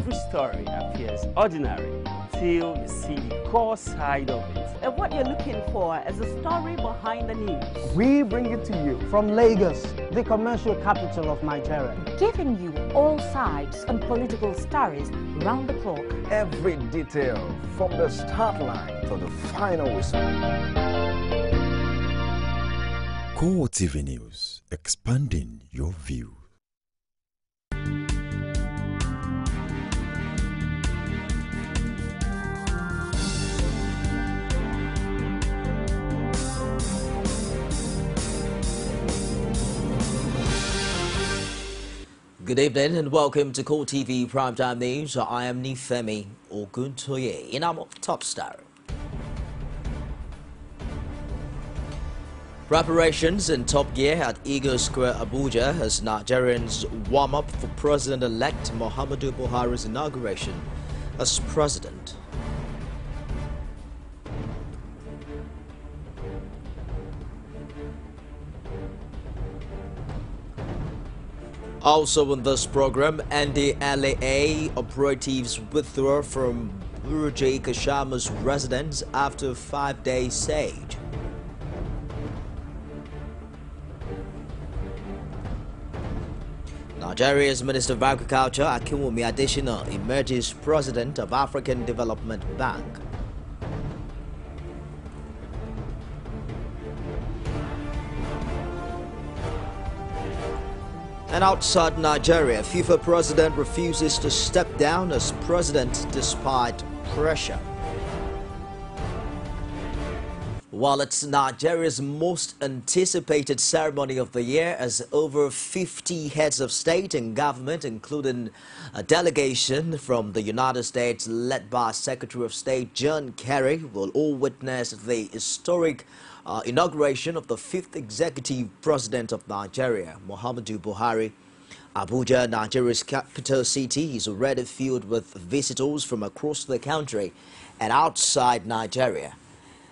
every story appears ordinary till you see the core side of it. And what you're looking for is the story behind the news. We bring it to you from Lagos, the commercial capital of Nigeria. Giving you all sides and political stories round the clock. Every detail from the start line to the final whistle. CoreTV News, expanding your view. Good evening and welcome to CoreTV Primetime News. I am Nifemi Oguntoye in our top story. Preparations in top gear at Eagle Square, Abuja as Nigerians warm up for President-elect Muhammadu Buhari's inauguration as president. Also in this program, NDLEA operatives withdraw from Burj Khalifa's residence after a 5-day siege. Nigeria's Minister of Agriculture, Akinwumi Adesina, emerges president of African Development Bank. And outside Nigeria, FIFA president refuses to step down as president despite pressure. While it's Nigeria's most anticipated ceremony of the year, as over 50 heads of state and government, including a delegation from the United States led by Secretary of State John Kerry, will all witness the historic inauguration of the 5th executive president of Nigeria, Muhammadu Buhari. Abuja, Nigeria's capital city, is already filled with visitors from across the country and outside Nigeria.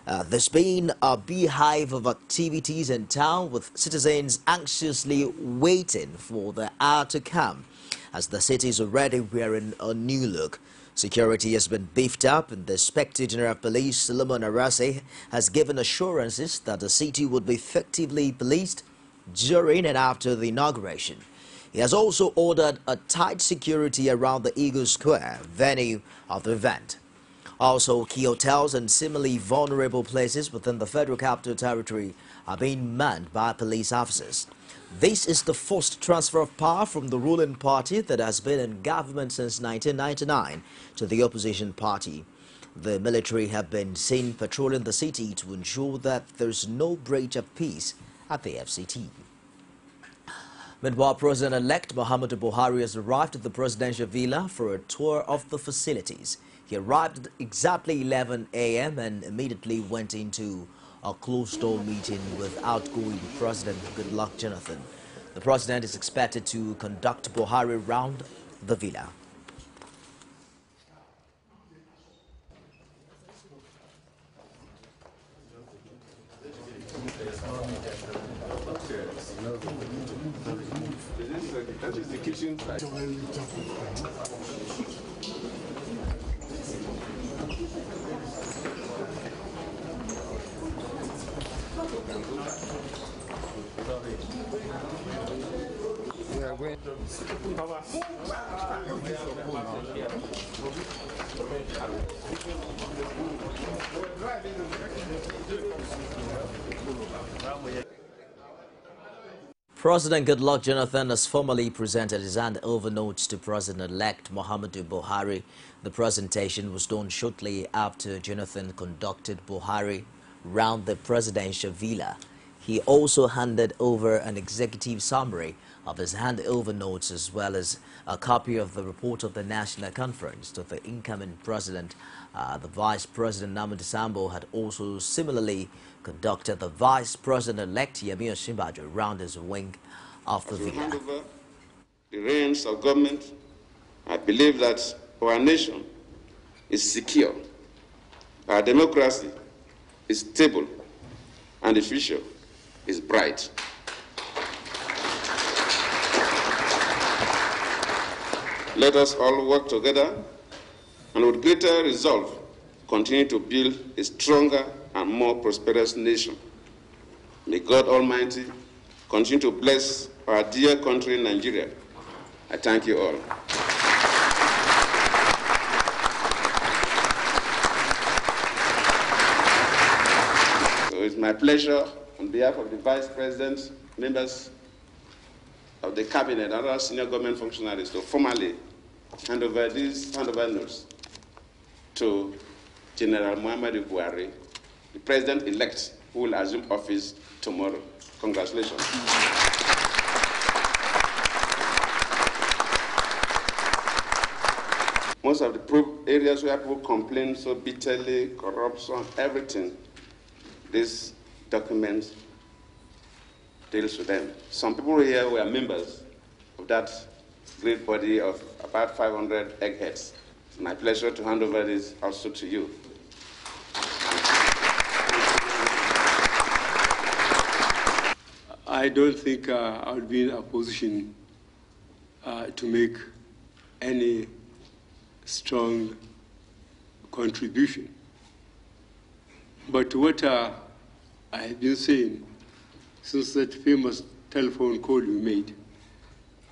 There's been a beehive of activities in town, with citizens anxiously waiting for the hour to come, as the city is already wearing a new look. Security has been beefed up, and the Inspector General of Police, Solomon Arase, has given assurances that the city would be effectively policed during and after the inauguration. He has also ordered a tight security around the Eagle Square, venue of the event. Also, key hotels and similarly vulnerable places within the Federal Capital Territory are being manned by police officers. This is the first transfer of power from the ruling party that has been in government since 1999 to the opposition party. The military have been seen patrolling the city to ensure that there's no breach of peace at the FCT. Meanwhile, President-elect Muhammadu Buhari has arrived at the presidential villa for a tour of the facilities. He arrived at exactly 11 a.m. and immediately went into a closed-door meeting with outgoing President Goodluck Jonathan. The president is expected to conduct Buhari round the villa. That is the kitchen side. President Goodluck Jonathan has formally presented his handover notes to President-elect Muhammadu Buhari. The presentation was done shortly after Jonathan conducted Buhari round the presidential villa. He also handed over an executive summary of his handover notes, as well as a copy of the report of the National Conference to the incoming president. The Vice President Nnamdi Sambo had also similarly conducted the Vice President-elect Yemi Osinbajo round his wing of the villa. Hand over the reins of government, I believe that our nation is secure, our democracy is stable, and the future is bright. Let us all work together and with greater resolve continue to build a stronger and more prosperous nation. May God Almighty continue to bless our dear country, Nigeria. I thank you all. So it's my pleasure, on behalf of the Vice President, members of the Cabinet, and other senior government functionaries, to formally hand over these notes to General Muhammadu Buhari, the President-elect, who will assume office tomorrow. Congratulations. Most of the areas where people complain so bitterly, corruption, everything, this document deals with them. Some people here were members of that great body of about 500 eggheads. It's my pleasure to hand over this also to you. I don't think I would be in a position to make any strong contribution. But what I have been saying since that famous telephone call you made,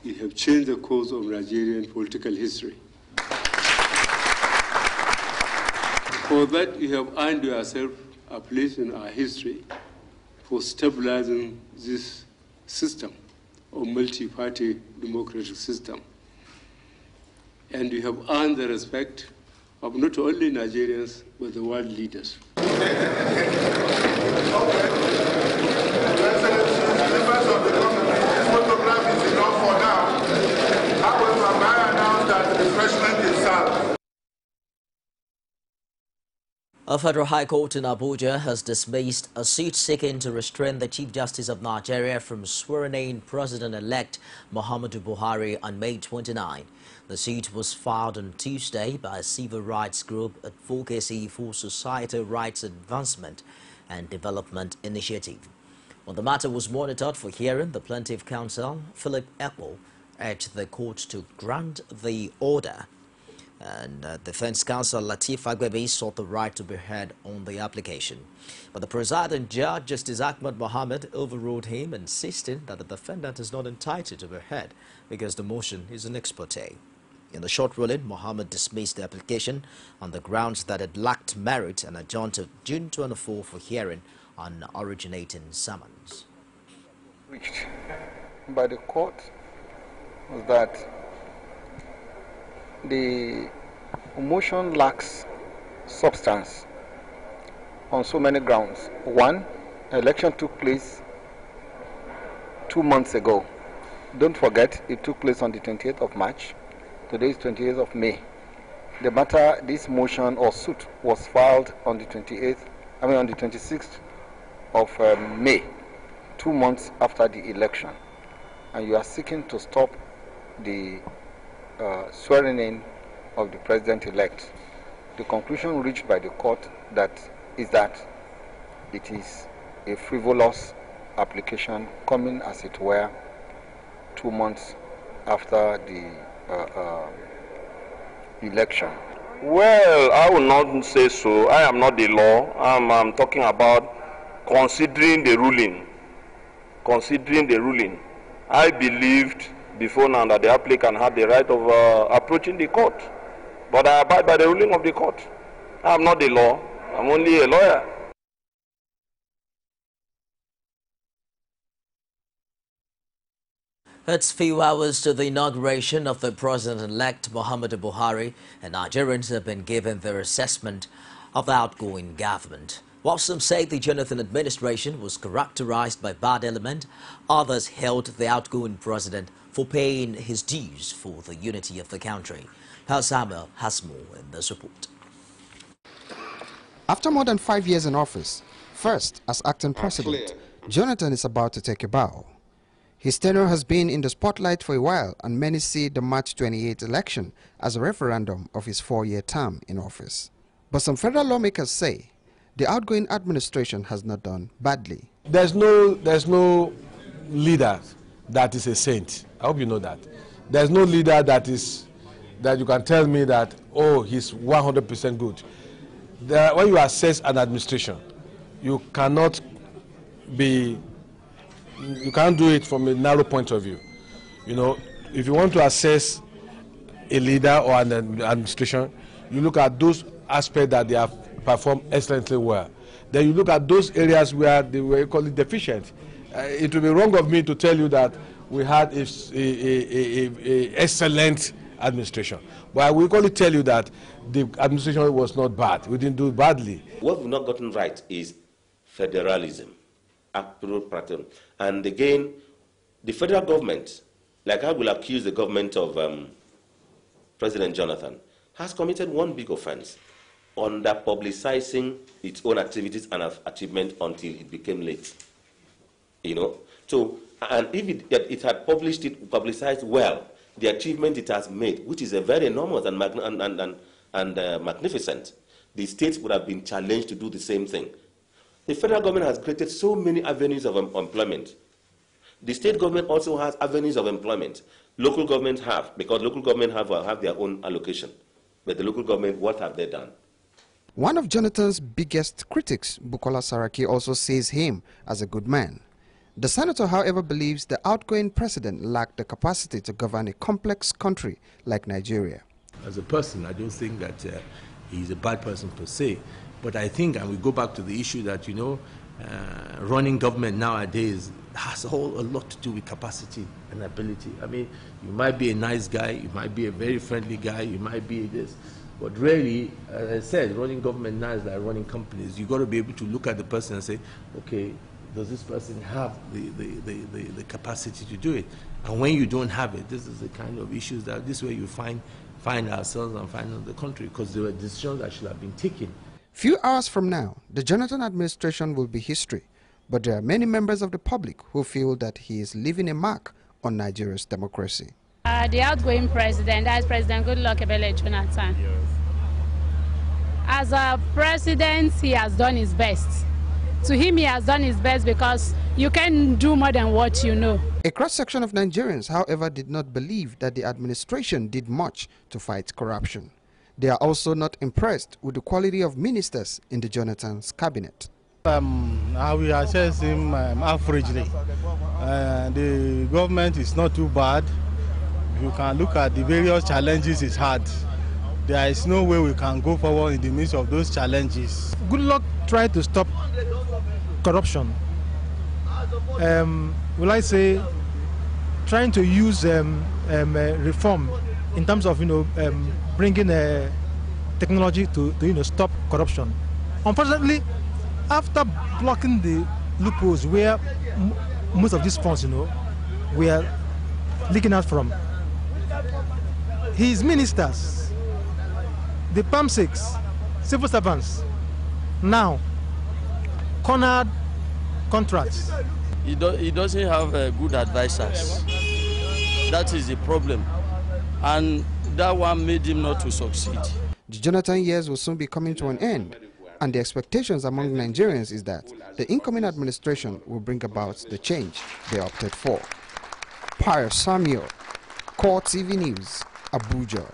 you have changed the course of Nigerian political history. For that, you have earned yourself a place in our history for stabilizing this system of multi-party democratic system. And you have earned the respect of not only Nigerians, but the world leaders. A federal high court in Abuja has dismissed a suit seeking to restrain the Chief Justice of Nigeria from swearing-in President-elect Muhammadu Buhari on May 29. The suit was filed on Tuesday by a civil rights group, Advocacy for Societal Rights Advancement and Development Initiative. When the matter was monitored for hearing, the plaintiff counsel, Philip Ekpo, urged the court to grant the order. And defense counsel Lateef Fagbemi sought the right to be heard on the application. But the presiding judge, Justice Ahmad Mohammed, overruled him, insisting that the defendant is not entitled to be heard because the motion is an ex parte. In the short ruling, Mohammed dismissed the application on the grounds that it lacked merit and adjourned to June 24 for hearing on originating summons. Reached by the court was that the motion lacks substance on so many grounds. One, election took place 2 months ago. Don't forget, it took place on the 28th of March. Today is 28th of May. The matter, this motion or suit was filed on the 26th of May, 2 months after the election. And you are seeking to stop the swearing in of the president-elect. The conclusion reached by the court is that it is a frivolous application coming, as it were, 2 months after the election. Well, I will not say so. I am not the law. I'm talking about considering the ruling. Considering the ruling. I believed before now that the applicant had the right of approaching the court. But I abide by the ruling of the court. I am not the law. I'm only a lawyer. It's few hours to the inauguration of the President-elect Muhammadu Buhari, and Nigerians have been given their assessment of the outgoing government. While some say the Jonathan administration was characterized by bad element, others held the outgoing president for paying his dues for the unity of the country. Samuel has more in this report. After more than 5 years in office, first as acting president, Jonathan is about to take a bow. His tenure has been in the spotlight for a while, and many see the March 28 election as a referendum of his 4-year term in office. But some federal lawmakers say the outgoing administration has not done badly. There's no leader that is a saint. I hope you know that. There's no leader that is that you can tell me that, oh, he's 100% good. When you assess an administration, you can't do it from a narrow point of view. You know, if you want to assess a leader or an administration, you look at those aspects that they have performed excellently well. Then you look at those areas where they were equally deficient. It would be wrong of me to tell you that we had a excellent administration. But I will equally tell you that the administration was not bad. We didn't do badly. What we've not gotten right is federalism, and again, the federal government, like I will accuse the government of President Jonathan, has committed one big offense, under publicizing its own activities and achievement until it became late. You know, so and if it had publicized well the achievement it has made, which is a very enormous and magnificent, the states would have been challenged to do the same thing. The federal government has created so many avenues of employment. The state government also has avenues of employment. Local governments have, because local governments have their own allocation. But the local government, what have they done? One of Jonathan's biggest critics, Bukola Saraki, also sees him as a good man. The senator, however, believes the outgoing president lacked the capacity to govern a complex country like Nigeria. As a person, I don't think that he's a bad person per se, but I think, and we go back to the issue that, you know, running government nowadays has a lot to do with capacity and ability. I mean, you might be a nice guy, you might be a very friendly guy, you might be this, but really, as I said, running government now is like running companies. You've got to be able to look at the person and say, okay, does this person have the capacity to do it? And when you don't have it, this is the kind of issues that this way you find ourselves and find the country, because there were decisions that should have been taken. Few hours from now, the Jonathan administration will be history, but there are many members of the public who feel that he is leaving a mark on Nigeria's democracy. The outgoing president, that is President Goodluck Ebele Jonathan. Yes. As a president, he has done his best. To him, he has done his best because you can do more than what you know. A cross-section of Nigerians, however, did not believe that the administration did much to fight corruption. They are also not impressed with the quality of ministers in the Jonathan's cabinet. I will assess him averagely. The government is not too bad. You can look at the various challenges it's had. There is no way we can go forward in the midst of those challenges. Goodluck tried to stop corruption. Will I say, trying to use reform in terms of bringing technology to stop corruption. Unfortunately, after blocking the loopholes where most of these funds we are leaking out from, his ministers, the PAM6, civil servants, now cornered contracts. He doesn't have good advisors. That is the problem, and that one made him not to succeed. The Jonathan years will soon be coming to an end, and the expectations among Nigerians is that the incoming administration will bring about the change they opted for. Pius Samuel, CoreTV News, Abuja.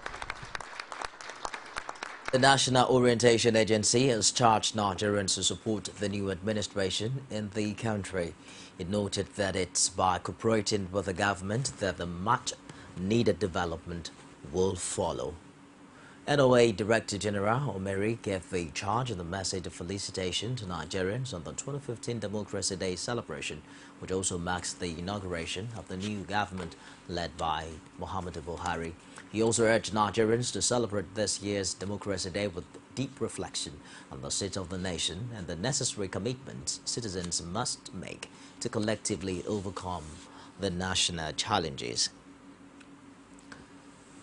The National Orientation Agency has charged Nigerians to support the new administration in the country. It noted that it's by cooperating with the government that the much-needed development will follow. NOA Director General Omeri gave the charge in the message of felicitation to Nigerians on the 2015 Democracy Day celebration, which also marks the inauguration of the new government led by Muhammadu Buhari. He also urged Nigerians to celebrate this year's Democracy Day with deep reflection on the state of the nation and the necessary commitments citizens must make to collectively overcome the national challenges.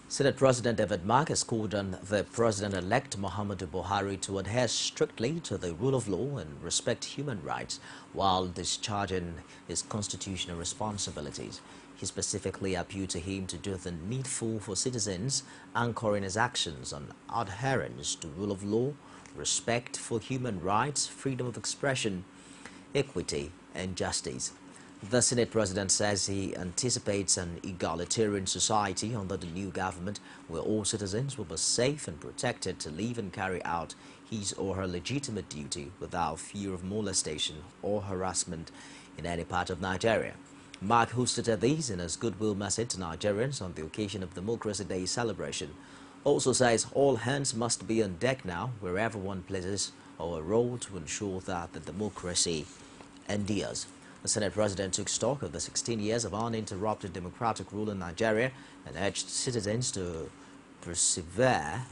Senate President David Mark has called on the President-elect Muhammadu Buhari to adhere strictly to the rule of law and respect human rights while discharging his constitutional responsibilities. He specifically appealed to him to do the needful for citizens, anchoring his actions on adherence to rule of law, respect for human rights, freedom of expression, equity, and justice. The Senate President says he anticipates an egalitarian society under the new government where all citizens will be safe and protected to live and carry out his or her legitimate duty without fear of molestation or harassment in any part of Nigeria. Mark, who stated this in his goodwill message to Nigerians on the occasion of Democracy Day celebration, also says all hands must be on deck now wherever one places or a role to ensure that the democracy endures. The Senate President took stock of the 16 years of uninterrupted democratic rule in Nigeria and urged citizens to persevere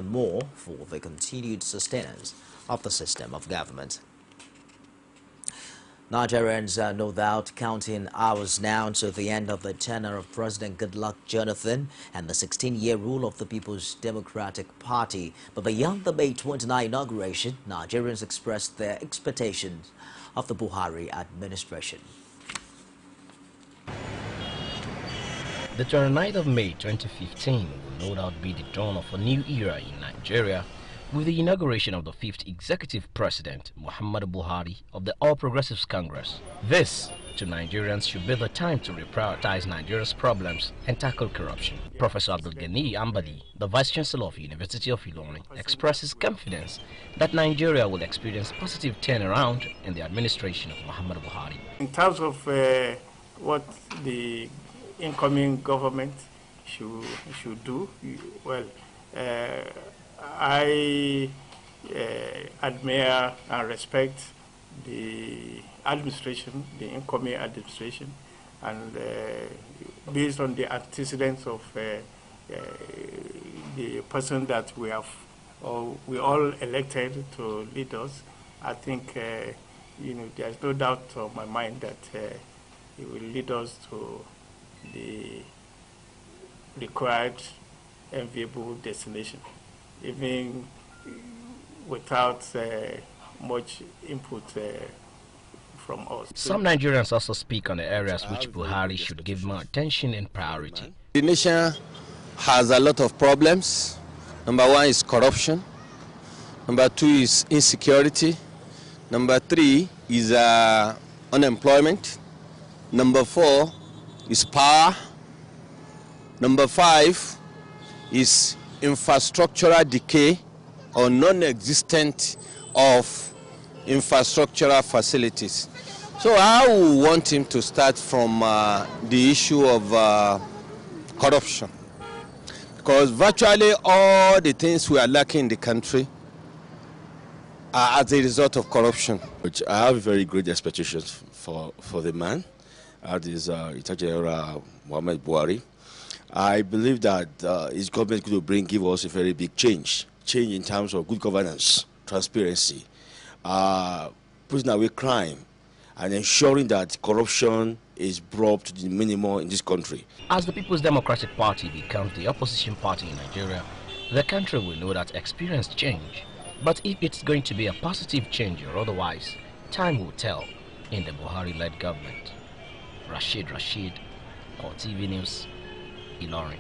more for the continued sustenance of the system of government. Nigerians are no doubt counting hours now to the end of the tenure of President Goodluck Jonathan and the 16-year rule of the People's Democratic Party. But beyond the May 29 inauguration, Nigerians expressed their expectations of the Buhari administration. The 29th of May 2015 will no doubt be the dawn of a new era in Nigeria, with the inauguration of the 5th Executive President, Muhammadu Buhari, of the All Progressives Congress. This, to Nigerians, should be the time to reprioritize Nigeria's problems and tackle corruption. Professor Abdul Ghani Ambadi, the Vice Chancellor of University of Ilorin, expresses confidence that Nigeria will experience positive turnaround in the administration of Muhammadu Buhari. In terms of what the incoming government should do, well, I admire and respect the administration, the incoming administration, and based on the antecedents of the person that we all elected to lead us, I think there's no doubt on my mind that he will lead us to the required enviable destination, even without much input from us. Some Nigerians also speak on the areas which Buhari should give more attention and priority. The nation has a lot of problems. Number one is corruption. Number two is insecurity. Number three is unemployment. Number four is power. Number five is infrastructural decay or non-existent of infrastructural facilities. So I would want him to start from the issue of corruption, because virtually all the things we are lacking in the country are as a result of corruption. Which I have very great expectations for the man, that is Itajeora Muhammad Buhari. I believe that his government is going to give us a very big change in terms of good governance, transparency, putting away crime, and ensuring that corruption is brought to the minimum in this country. As the People's Democratic Party becomes the opposition party in Nigeria, the country will know that experience change. But if it's going to be a positive change or otherwise, time will tell in the Buhari-led government. Rashid, CoreTV News, Ilorin.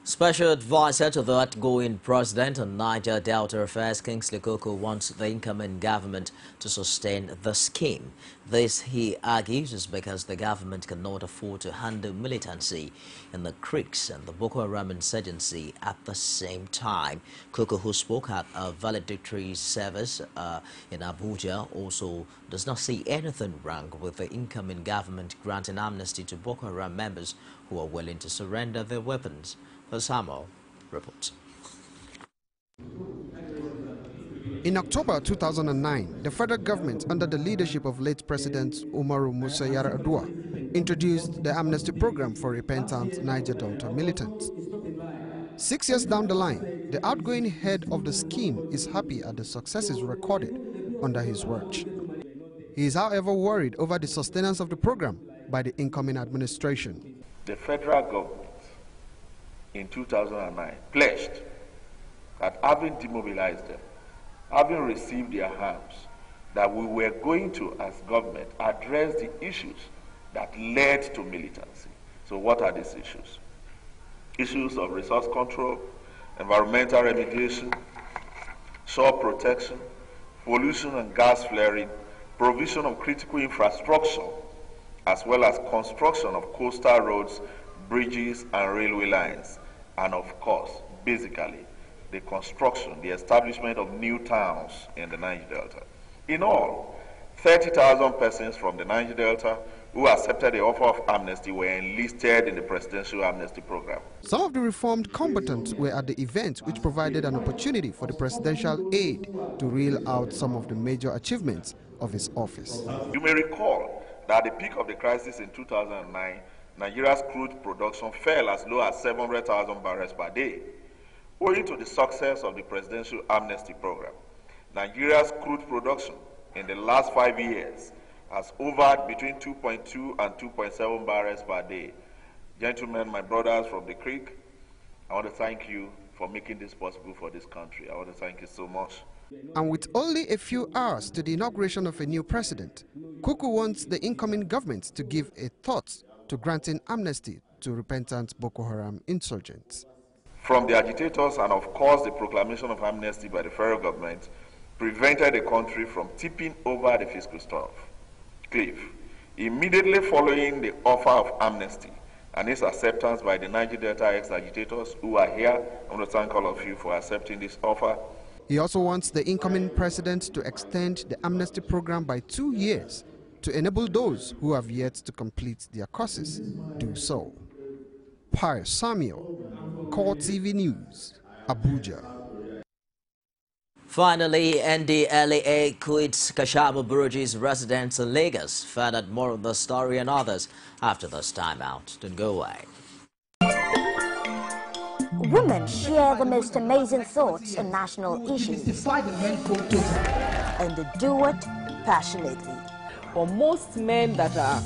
Special advisor to the outgoing president on Niger Delta Affairs, Kingsley Koko, wants the incoming government to sustain the scheme. This, he argues, is because the government cannot afford to handle militancy in the creeks and the Boko Haram insurgency at the same time. Koko, who spoke at a valedictory service in Abuja, also does not see anything wrong with the incoming government granting amnesty to Boko Haram members who are willing to surrender their weapons. Samuel reports. In October 2009, the federal government, under the leadership of late President Umaru Musa Yar'Adua, introduced the amnesty program for repentant Niger Delta militants. 6 years down the line, the outgoing head of the scheme is happy at the successes recorded under his watch. He is, however, worried over the sustenance of the program by the incoming administration. The federal government in 2009 pledged that, having demobilized them, having received their arms, that we were going to, as government, address the issues that led to militancy. So what are these issues? Issues of resource control, environmental remediation, soil protection, pollution and gas flaring, provision of critical infrastructure, as well as construction of coastal roads, bridges, and railway lines, and of course, basically, the construction, the establishment of new towns in the Niger Delta. In all, 30,000 persons from the Niger Delta who accepted the offer of amnesty were enlisted in the presidential amnesty program. Some of the reformed combatants were at the event, which provided an opportunity for the presidential aide to reel out some of the major achievements of his office. You may recall that at the peak of the crisis in 2009, Nigeria's crude production fell as low as 700,000 barrels per day. Owing to the success of the presidential amnesty program, Nigeria's crude production in the last 5 years has hovered between 2.2 and 2.7 barrels per day. Gentlemen, my brothers from the creek, I want to thank you for making this possible for this country. I want to thank you so much. And with only a few hours to the inauguration of a new president, Kuku wants the incoming government to give a thought to granting amnesty to repentant Boko Haram insurgents. From the agitators and of course the proclamation of amnesty by the federal government prevented the country from tipping over the fiscal cliff. Immediately following the offer of amnesty and its acceptance by the Niger Delta ex-agitators who are here, I want to thank all of you for accepting this offer. He also wants the incoming president to extend the amnesty program by 2 years to enable those who have yet to complete their courses do so. Pius Samuel, CoreTV News, Abuja. Finally, NDLEA quits Kashamu Buruji's residence in Lagos. Find out more of the story and others after this timeout. Don't go away. Women share the most amazing thoughts on national issues, and they do it passionately. For most men that are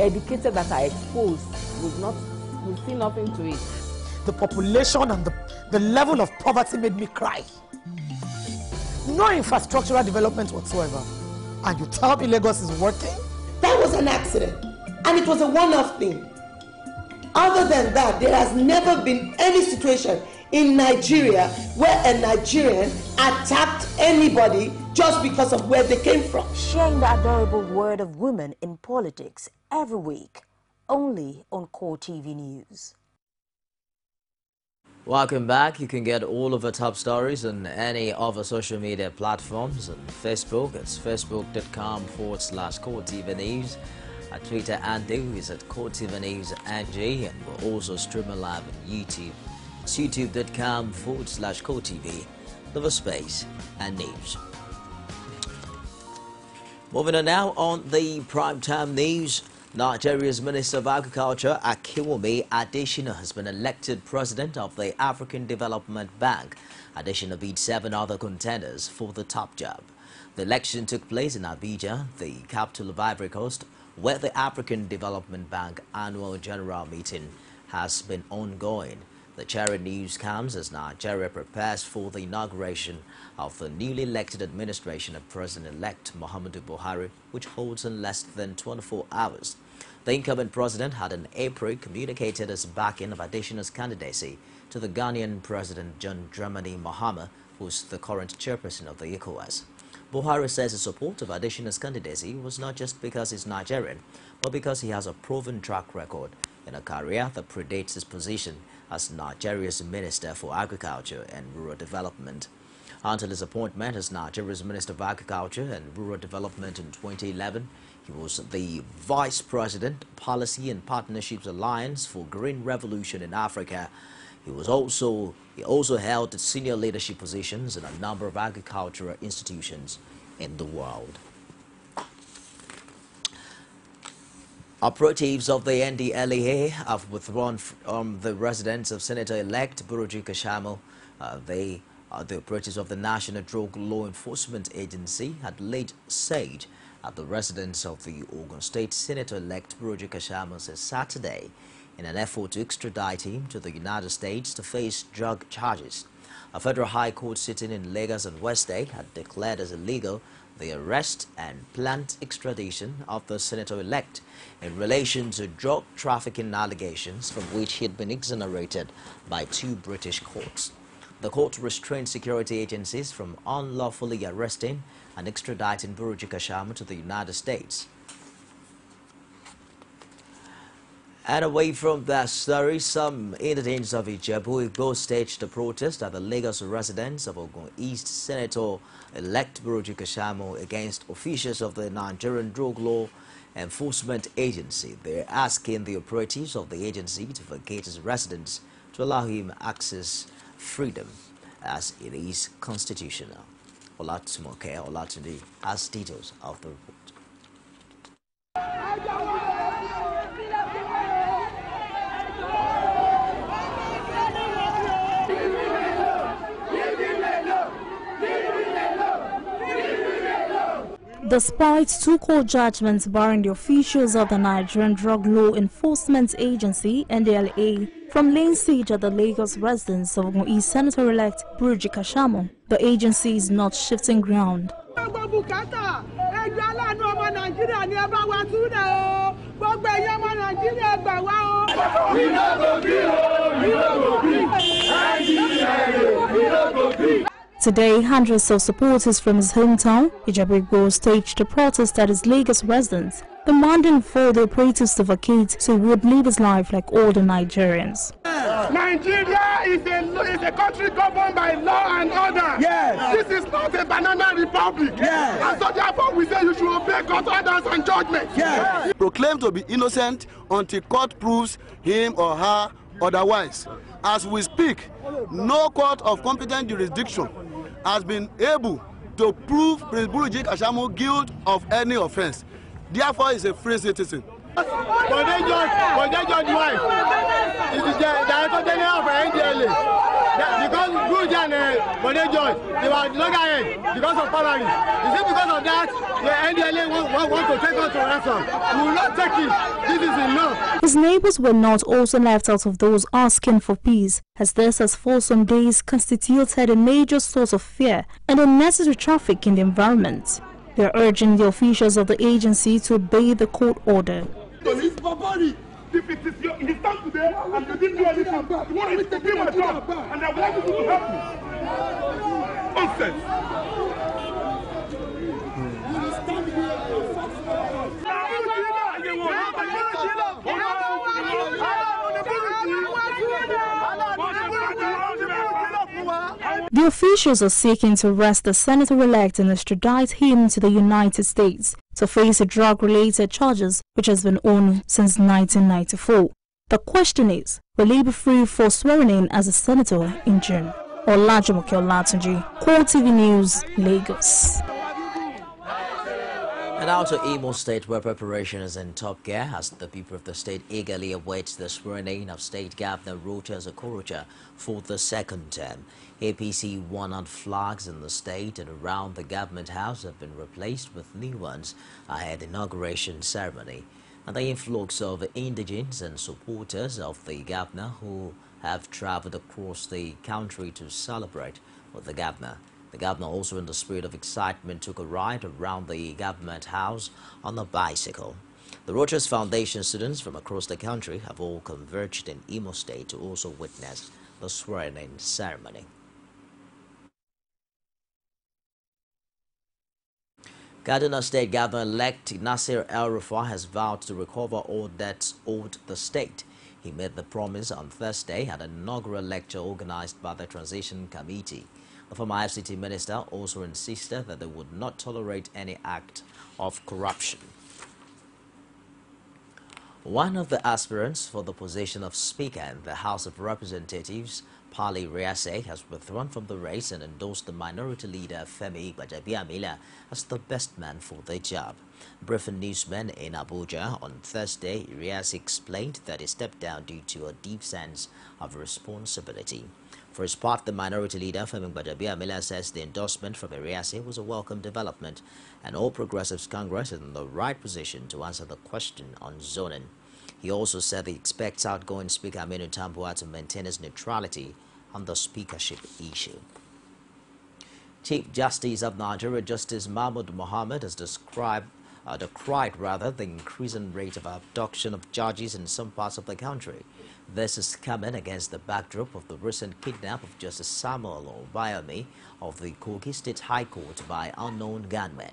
educated, that are exposed, will see nothing to it. The population and the level of poverty made me cry. No infrastructural development whatsoever. And you tell me Lagos is working? That was an accident, and it was a one-off thing. Other than that, there has never been any situation in Nigeria where a Nigerian attacked anybody just because of where they came from. Sharing the adorable word of women in politics every week, only on CoreTV News. Welcome back. You can get all of our top stories on any of our social media platforms. On Facebook, it's facebook.com/CoreTV News. Our Twitter handle is at CoreTV News NG, and we're also streaming live on YouTube. It's youtube.com/CoreTV, the space and news. Moving on now on the primetime news. Nigeria's Minister of Agriculture, Akinwumi Adesina, has been elected president of the African Development Bank. Adesina beat 7 other contenders for the top job. The election took place in Abuja, the capital of Ivory Coast, where the African Development Bank annual general meeting has been ongoing. The cheering news comes as Nigeria prepares for the inauguration of the newly elected administration of President-elect Muhammadu Buhari, which holds in less than 24 hours. The incumbent president had in April communicated his backing of Adesina's candidacy to the Ghanaian President John Dramani Mahama, who is the current chairperson of the ECOWAS. Buhari says his support of Adesina's candidacy was not just because he's Nigerian, but because he has a proven track record in a career that predates his position as Nigeria's Minister for Agriculture and Rural Development. Until his appointment as Nigeria's Minister of Agriculture and Rural Development in 2011, he was the Vice President, Policy and Partnerships Alliance for Green Revolution in Africa. He also held senior leadership positions in a number of agricultural institutions in the world. Operatives of the NDLEA have withdrawn from the residence of Senator-elect Buruji Kashamu. The operatives of the National Drug Law Enforcement Agency had laid siege at the residence of the Ogun State Senator-elect Buruji Kashamu since Saturday in an effort to extradite him to the United States to face drug charges. A federal high court sitting in Lagos and West State had declared as illegal the arrest and planned extradition of the senator-elect in relation to drug trafficking allegations from which he had been exonerated by 2 British courts. The court restrained security agencies from unlawfully arresting and extraditing Buruji Kashamu to the United States. And away from that story, some inhabitants of Ijebu staged a protest at the Lagos residence of Ogun East Senator-elect Buruji Kashamu against officials of the Nigerian Drug Law Enforcement Agency. They're asking the operatives of the agency to vacate his residence to allow him access freedom as it is constitutional. Olatunde has details of the report. Despite two court judgments barring the officials of the Nigerian Drug Law Enforcement Agency (NDLA) from laying siege at the Lagos residence of Ogun East Senator-elect Buruji Kashamu, the agency is not shifting ground. Today, hundreds of supporters from his hometown, Ijebu, staged a protest at his Lagos residence, demanding for the operatives to vacate so he would live his life like all the Nigerians. Nigeria is a country governed by law and order. Yes. This is not a banana republic. Yes. And so therefore we say you should obey court orders and judgments. Yes. Proclaim to be innocent until court proves him or her otherwise. As we speak, no court of competent jurisdiction has been able to prove Prince Buruji Kashamu guilt of any offense. Therefore, he is a free citizen. But they judge wife. It is the Director General of NDLA. Because Buruji and but they judge, they were loggerheads because of salaries. Is it because of that the NDLA want to take us to ransom? We will not take it. This is enough. His neighbors were not also left out of those asking for peace, as this has for some days constituted a major source of fear and unnecessary traffic in the environment. They are urging the officials of the agency to obey the court order. If it is your stand today and you didn't do anything, you want me to do my job and I would like you to help me. Nonsense. The officials are seeking to arrest the senator-elect and extradite him to the United States to face a drug-related charges which has been on since 1994. The question is, will he be free for swearing in as a senator in June? Olajumoke Olatunji, CoreTV News, Lagos. And now to Imo State, where preparation is in top gear as the people of the state eagerly await the swearing-in of State Governor Rochas Okorocha for the second term. APC one-out flags in the state and around the government house have been replaced with new ones ahead of the inauguration ceremony. And the influx of indigents and supporters of the governor who have traveled across the country to celebrate with the governor. The governor, also in the spirit of excitement, took a ride around the government house on a bicycle. The Rochas Foundation students from across the country have all converged in Imo State to also witness the swearing-in ceremony. Kaduna State Governor-elect Nasir El-Rufai has vowed to recover all debts owed the state. He made the promise on Thursday at an inaugural lecture organized by the Transition Committee. The former FCT minister also insisted that they would not tolerate any act of corruption. One of the aspirants for the position of Speaker in the House of Representatives, Pali Riase, has withdrawn from the race and endorsed the minority leader Femi Gbajabiamila as the best man for the job. Briefing newsmen in Abuja on Thursday, Riase explained that he stepped down due to a deep sense of responsibility. For his part, the minority leader Femi Gbajabiamila says the endorsement from Riase was a welcome development and All Progressives Congress is in the right position to answer the question on zoning. He also said he expects outgoing Speaker Aminu Tambuwal to maintain his neutrality on the speakership issue. Chief Justice of Nigeria, Justice Mahmoud Mohammed, has described decried the increasing rate of abduction of judges in some parts of the country. This is coming against the backdrop of the recent kidnap of Justice Samuel Obayami of the Kogi State High Court by unknown gunmen.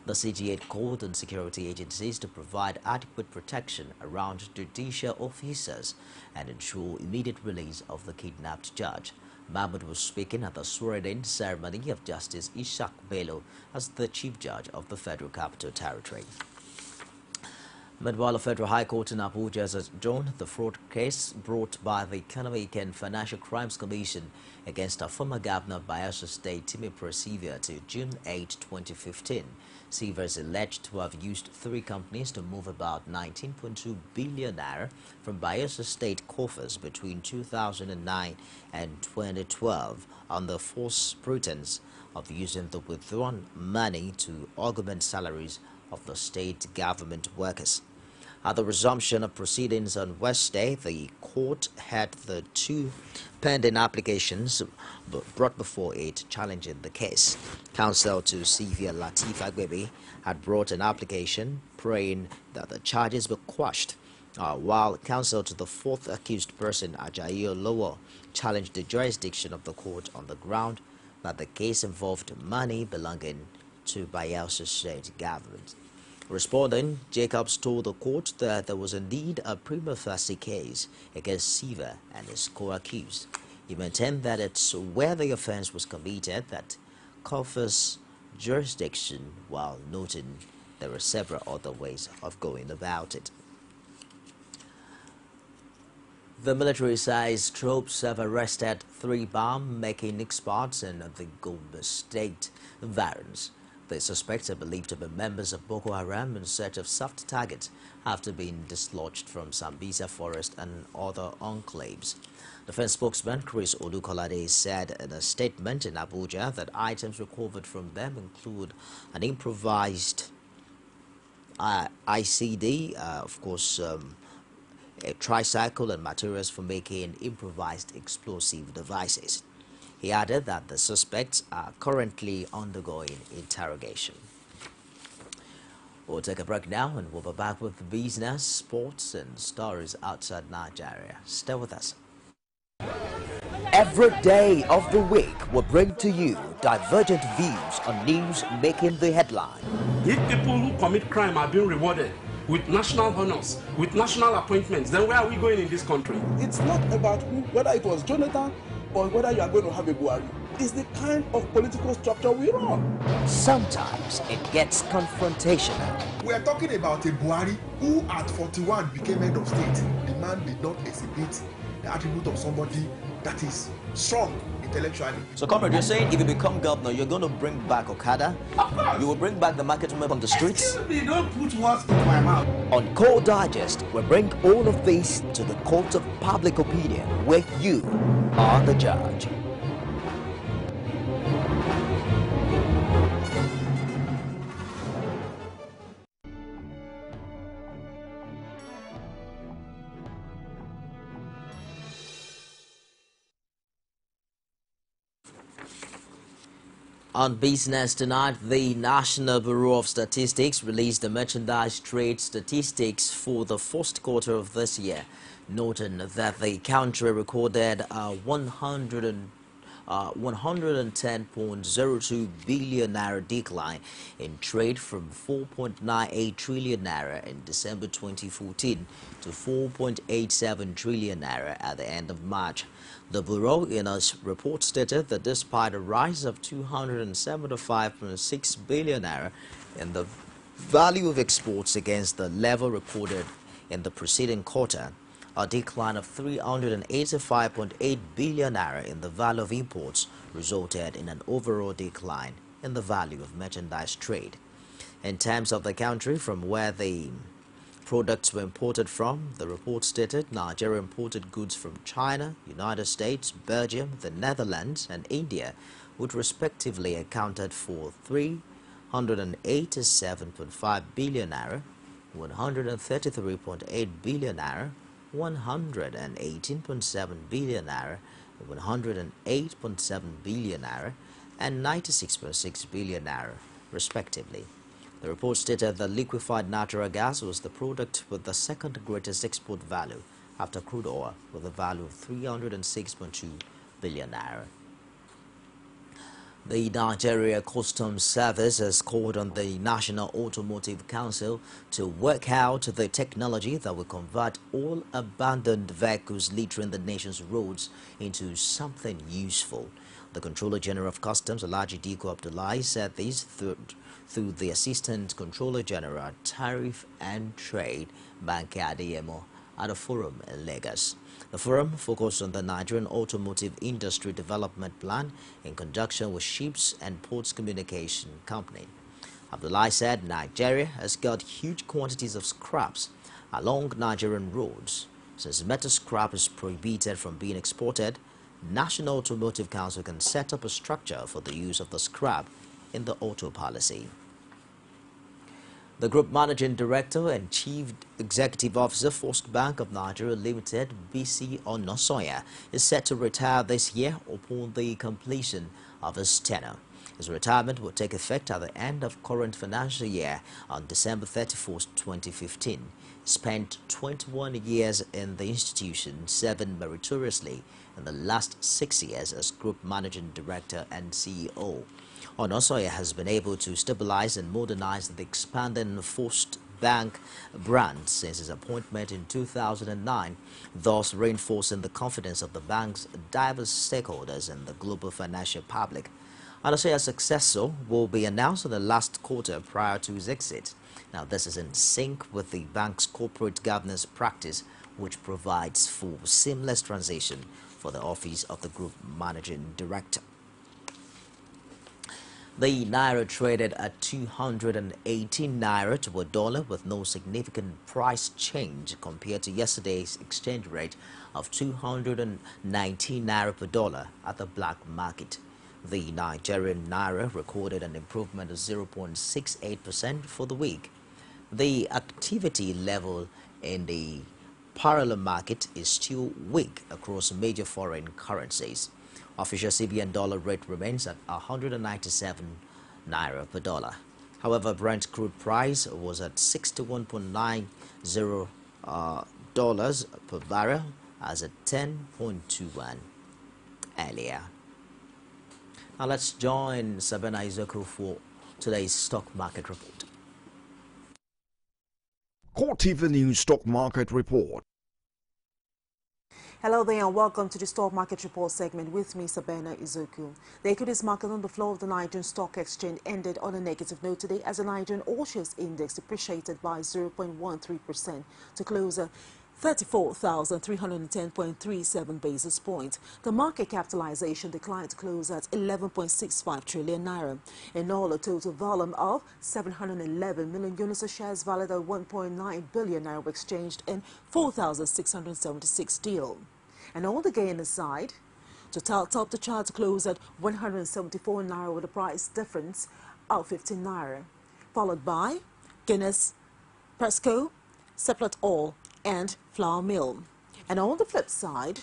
The CGA called on security agencies to provide adequate protection around judicial officers and ensure immediate release of the kidnapped judge. Mahmoud was speaking at the swearing-in ceremony of Justice Ishaq Bello as the Chief Judge of the Federal Capital Territory. Meanwhile, the Federal High Court in Abuja has adjourned the fraud case brought by the Economic and Financial Crimes Commission against our former governor Bayelsa State, Timothy Siva, to June 8, 2015. Siva is alleged to have used 3 companies to move about 19.2 billion naira from Bayelsa State coffers between 2009 and 2012 on the false pretense of using the withdrawn money to augment salaries of the state government workers. At the resumption of proceedings on Wednesday, the court had the 2 pending applications brought before it challenging the case. Counsel to Sylvia Latif Agbebe had brought an application praying that the charges were quashed, while counsel to the 4th accused person, Ajayi Olowo, challenged the jurisdiction of the court on the ground that the case involved money belonging to Bayelsa State government. Responding, Jacobs told the court that there was indeed a prima facie case against Siva and his co-accused. He maintained that it's where the offense was committed that covers jurisdiction, while noting there are several other ways of going about it. The military-sized troops have arrested 3 bomb-making experts in the Gombe State environs. The suspects are believed to be members of Boko Haram in search of soft targets after being dislodged from Sambisa Forest and other enclaves. Defense spokesman Chris Olukolade said in a statement in Abuja that items recovered from them include an improvised ICD, a tricycle and materials for making improvised explosive devices. He added that the suspects are currently undergoing interrogation. We'll take a break now and we'll be back with business, sports and stories outside Nigeria. Stay with us. Every day of the week will bring to you divergent views on news making the headline. If people who commit crime are being rewarded with national honors, with national appointments, then where are we going in this country? It's not about whether it was Jonathan or whether you are going to have a Buhari. It's the kind of political structure we run. Sometimes it gets confrontational. We are talking about a Buhari who at 41 became head of state. The man did not exhibit the attribute of somebody that is strong intellectually. So, comrade, you're saying if you become governor, you're going to bring back Okada? Of course. You will bring back the market women on the streets? Excuse me, don't put words into my mouth. On Core Digest, we bring all of this to the court of public opinion, where you are the judge. On business tonight, the National Bureau of Statistics released the merchandise trade statistics for the first quarter of this year, noting that the country recorded 110.02 billion naira decline in trade from 4.98 trillion naira in December 2014 to 4.87 trillion naira at the end of March. The Bureau in a report stated that despite a rise of 275.6 billion naira in the value of exports against the level recorded in the preceding quarter, a decline of 385.8 billion naira in the value of imports resulted in an overall decline in the value of merchandise trade. In terms of the country from where the products were imported from, the report stated Nigeria imported goods from China, United States, Belgium, the Netherlands and India, which respectively accounted for 387.5 billion naira, 133.8 billion naira, 118.7 billion naira, 108.7 billion naira, and 96.6 billion naira, respectively. The report stated that liquefied natural gas was the product with the second greatest export value after crude oil, with a value of 306.2 billion naira. The Nigeria Customs Service has called on the National Automotive Council to work out the technology that will convert all abandoned vehicles littering the nation's roads into something useful. The Controller General of Customs, Alhaji Diko Abdullahi, said this through the Assistant Controller General, Tariff and Trade, Banke Adeyemo, at a forum in Lagos. The forum focused on the Nigerian Automotive Industry Development Plan in conjunction with Ships and Ports Communication Company. Abdullahi said Nigeria has got huge quantities of scraps along Nigerian roads. Since metal scrap is prohibited from being exported, National Automotive Council can set up a structure for the use of the scrap in the auto policy. The Group Managing Director and Chief Executive Officer, First Bank of Nigeria Limited, BC Onosoya, is set to retire this year upon the completion of his tenure. His retirement will take effect at the end of current financial year on December 31st, 2015. He spent 21 years in the institution, serving meritoriously in the last 6 years as Group Managing Director and CEO. Onosoya has been able to stabilize and modernize the expanding First Bank brand since his appointment in 2009, thus reinforcing the confidence of the bank's diverse stakeholders and the global financial public. Onosoya's successor will be announced in the last quarter prior to his exit. Now, this is in sync with the bank's corporate governance practice, which provides for seamless transition for the office of the Group Managing Director. The Naira traded at 218 Naira to a dollar with no significant price change compared to yesterday's exchange rate of 219 Naira per dollar at the black market. The Nigerian Naira recorded an improvement of 0.68% for the week. The activity level in the parallel market is still weak across major foreign currencies. Official CBN dollar rate remains at 197 Naira per dollar. However, Brent crude price was at $61.90 dollars per barrel as at 10.21 earlier. Now let's join Sabina Izoku for today's stock market report. CoreTV News Stock Market Report. Hello there and welcome to the Stock Market Report segment with me, Sabina Izoku. The equities market on the floor of the Nigerian Stock Exchange ended on a negative note today as the Nigerian All-Shares Index depreciated by 0.13% to close at 34,310.37 basis points. The market capitalization declined to close at 11.65 trillion naira. In all, a total volume of 711 million units of shares valued at 1.9 billion naira were exchanged in 4,676 deals. And all the gain aside, Total topped the chart to close at 174 naira with a price difference of 15 naira, followed by Guinness, Presco, Seplat Oil, and Flour Mill. And on the flip side,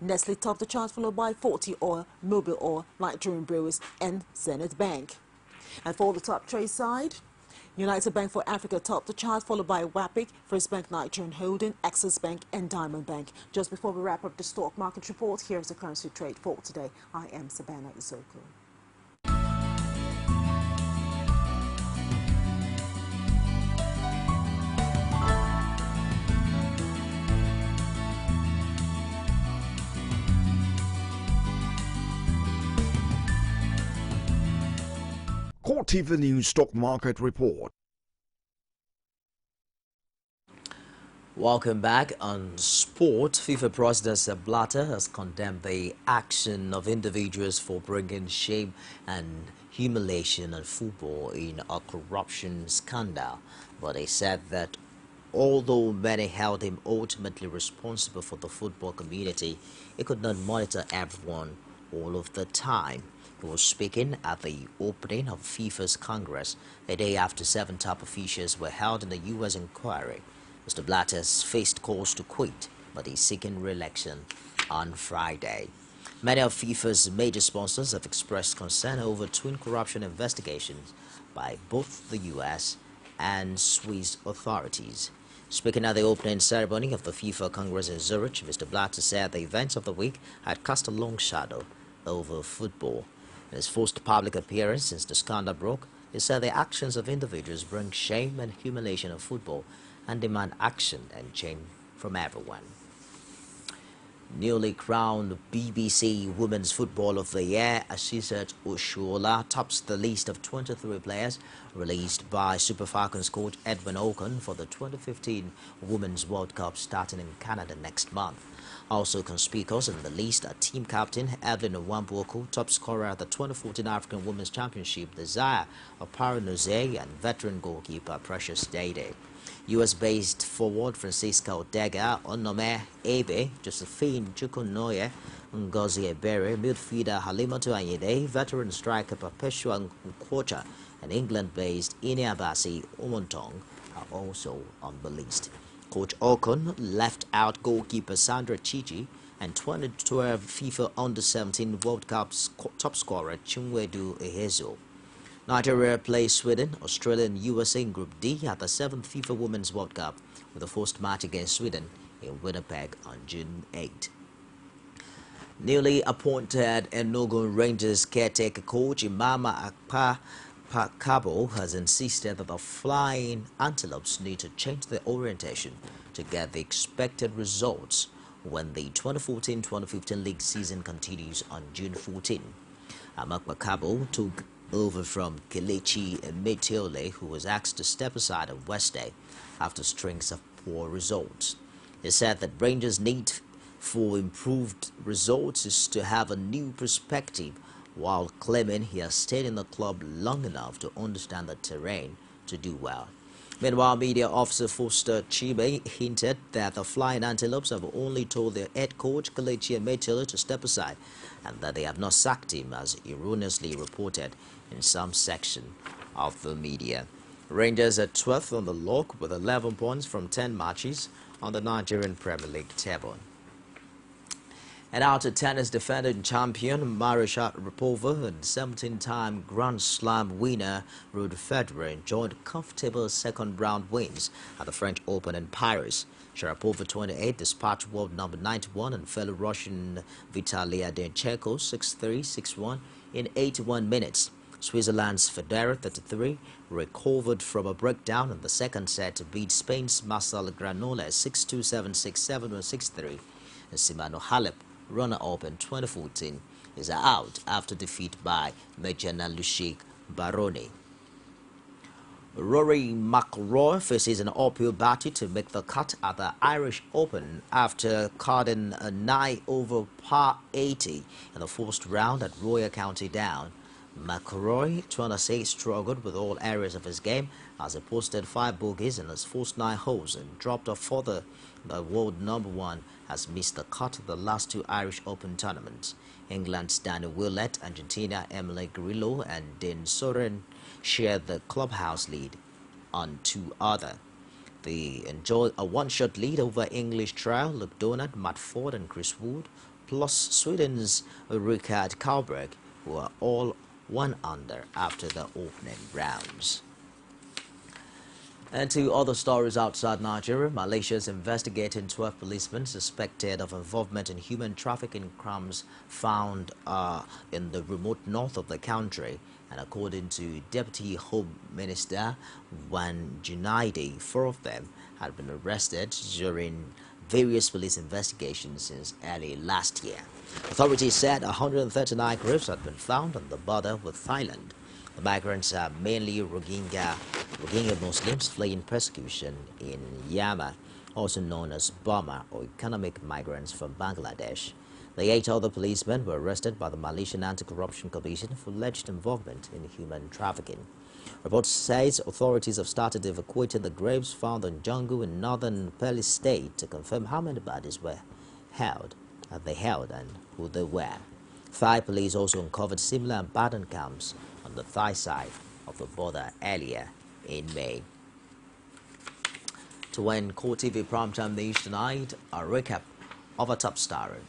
Nestle topped the chart, followed by 40 Oil, Mobil Oil, Nigerian Brewers, and Zenith Bank. And for the top trade side, United Bank for Africa topped the chart, followed by WAPIC, First Bank Nigerian Holding, Axis Bank, and Diamond Bank. Just before we wrap up the stock market report, here's the currency trade for today. I am Sabina Izoku. CoreTV News Stock Market Report. Welcome back. On sport, FIFA President Sepp Blatter has condemned the action of individuals for bringing shame and humiliation on football in a corruption scandal. But he said that although many held him ultimately responsible for the football community, he could not monitor everyone all of the time. He was speaking at the opening of FIFA's Congress a day after 7 top officials were held in the U.S. inquiry. Mr. Blatter has faced calls to quit, but he's seeking re-election on Friday. Many of FIFA's major sponsors have expressed concern over twin corruption investigations by both the U.S. and Swiss authorities. Speaking at the opening ceremony of the FIFA Congress in Zurich, Mr. Blatter said the events of the week had cast a long shadow over football. In his first public appearance since the scandal broke, he said the actions of individuals bring shame and humiliation of football and demand action and change from everyone. Newly crowned BBC Women's Football of the Year, Asisat Oshoala tops the list of 23 players released by Super Falcons coach Edwin Okon for the 2015 Women's World Cup starting in Canada next month. Also conspicuous in the list are team captain Evelyn Nwambuoku, top scorer at the 2014 African Women's Championship, Desire Oparinose, and veteran goalkeeper Precious Dede. US-based forward Francisca Odega, Onome Ebe, Josephine Chukwunoye, Ngozi Ebere, midfielder Halimatu Anyede, veteran striker Perpetua Nkwocha, and England-based Iniabasi Omontong are also on the list. Coach Okon left out goalkeeper Sandra Chichi and 2012 FIFA Under-17 World Cup's top scorer Chinwedu Ehezo. Nigeria plays Sweden, Australia and USA in Group D at the 7th FIFA Women's World Cup, with the first match against Sweden in Winnipeg on June 8. Newly appointed Enugu Rangers caretaker coach Imama Pakabo has insisted that the Flying Antelopes need to change their orientation to get the expected results when the 2014-2015 league season continues on June 14. Amak Pakabo took over from Kelechi Emeteole, who was asked to step aside on Wednesday after strings of poor results. He said that Rangers' need for improved results is to have a new perspective, while claiming he has stayed in the club long enough to understand the terrain to do well. Meanwhile, media officer Foster Chibe hinted that the Flying Antelopes have only told their head coach Kelechi Emeteole to step aside and that they have not sacked him, as erroneously reported in some section of the media. Rangers are 12th on the log with 11 points from 10 matches on the Nigerian Premier League table. And out to tennis defending champion Marisha Rapova and 17-time Grand Slam winner Roger Federer enjoyed comfortable second-round wins at the French Open in Paris. Sharapova, 28, dispatched world number 91 and fellow Russian Vitalia Denchenko 6-3, 6-1 in 81 minutes. Switzerland's Federer, 33, recovered from a breakdown in the second set to beat Spain's Marcel Granollers 6-2, 7-6, 7-1, 6-3. And Simano Halep, runner-up in 2014, is out after defeat by Mirjana Lushik Baroni. Rory McIlroy faces an uphill battle to make the cut at the Irish Open after carding a 9 over par 80 in the first round at Royal County Down. McIlroy, 26, struggled with all areas of his game as he posted 5 bogeys in his first 9 holes and dropped off further. The world number 1 has missed the cut of the last 2 Irish Open tournaments. England's Danny Willett, Argentina Emily Grillo and Dean Soren shared the clubhouse lead on 2 other. They enjoyed a one-shot lead over English trio Luke Donald, Matt Ford and Chris Wood, plus Sweden's Rikard Karlberg, who are all 1 under after the opening rounds. And to other stories outside Nigeria, Malaysia is investigating 12 policemen suspected of involvement in human trafficking crimes found in the remote north of the country. And according to Deputy Home Minister Wan Junaidi, 4 of them had been arrested during various police investigations since early last year. Authorities said 139 graves had been found on the border with Thailand. The migrants are mainly Rohingya Muslims fleeing persecution in Myanmar, also known as Burma, or economic migrants from Bangladesh. The 8 other policemen were arrested by the Malaysian Anti-Corruption Commission for alleged involvement in human trafficking. Reports says authorities have started evacuating the graves found in Jungle in northern Peli State to confirm how many bodies were held and who they were. Thai police also uncovered similar abandoned camps on the Thai side of the border earlier in May. To end CoreTV Primetime News tonight, a recap of a top story.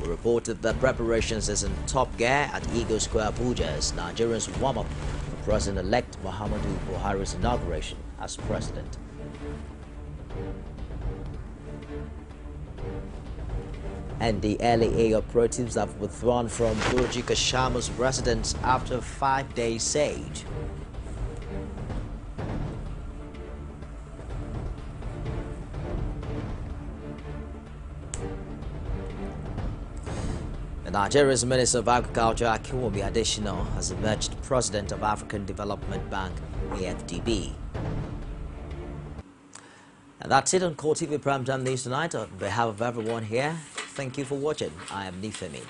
We reported that preparations is in top gear at Eagle Square, Abuja as Nigerians warm up for President-elect Muhammadu Buhari's inauguration as president. And the LAA operatives have withdrawn from Burji Kashama's residence after a 5-day siege. Nigeria's Minister of Agriculture, Akinwumi Adesina, has emerged President of African Development Bank, AFDB. And that's it on CoreTV Primetime News tonight. On behalf of everyone here, thank you for watching. I am Nifemi.